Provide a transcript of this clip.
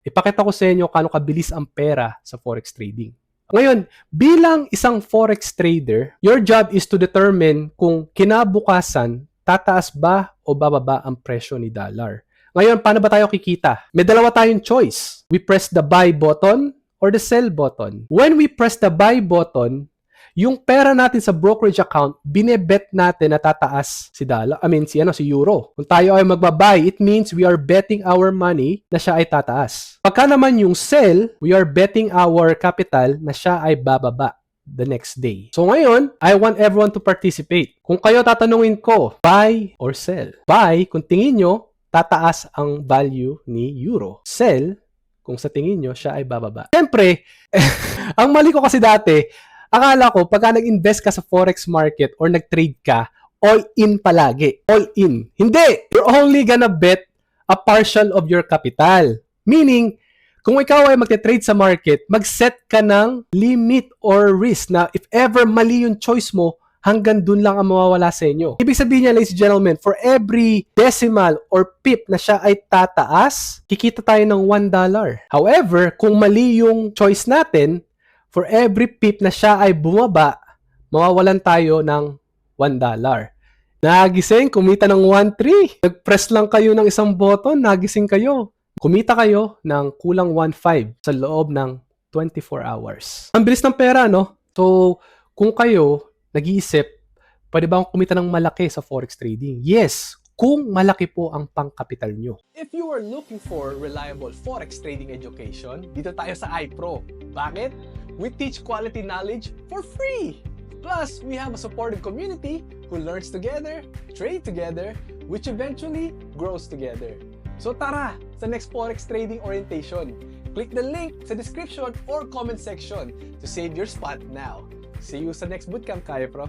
Ipakita ko sa inyo kano kabilis ang pera sa forex trading. Ngayon, bilang isang forex trader, your job is to determine kung kinabukasan tataas ba o bababa ang presyo ni dollar. Ngayon, paano ba tayo kikita? May dalawa tayong choice. We press the buy button or the sell button. When we press the buy button, yung pera natin sa brokerage account, binebet natin na tataas si si euro. Kung tayo ay magbabuy, it means we are betting our money na siya ay tataas. Pagka naman yung sell, we are betting our capital na siya ay bababa the next day. So ngayon, I want everyone to participate. Kung kayo tatanungin ko, buy or sell? Buy, kung tingin nyo, tataas ang value ni euro. Sell, kung sa tingin nyo, siya ay bababa. Siyempre, ang mali ko kasi dati, akala ko, pagka nag-invest ka sa forex market or nag-trade ka, all in palagi. All in. Hindi! You're only gonna bet a partial of your capital. Meaning, kung ikaw ay magte-trade sa market, mag-set ka ng limit or risk na if ever mali yung choice mo, hanggang dun lang ang mawawala sa inyo. Ibig sabihin niya, ladies and gentlemen, for every decimal or pip na siya ay tataas, kikita tayo ng $1. However, kung mali yung choice natin, for every pip na siya ay bumaba, mawawalan tayo ng $1. Nagising, kumita ng 1.3. Nag-press lang kayo ng isang button, nagising kayo. Kumita kayo ng kulang 1.5 sa loob ng 24 hours. Ang bilis ng pera, no? So, kung kayo nag-iisip, pwede ba akong kumita ng malaki sa forex trading? Yes, kung malaki po ang pangkapital nyo. If you are looking for reliable forex trading education, dito tayo sa iPro. Bakit? We teach quality knowledge for free! Plus, we have a supportive community who learns together, trade together, which eventually grows together. So tara, sa next forex trading orientation, click the link sa description or comment section to save your spot now. See you sa next bootcamp, Kaya Pro!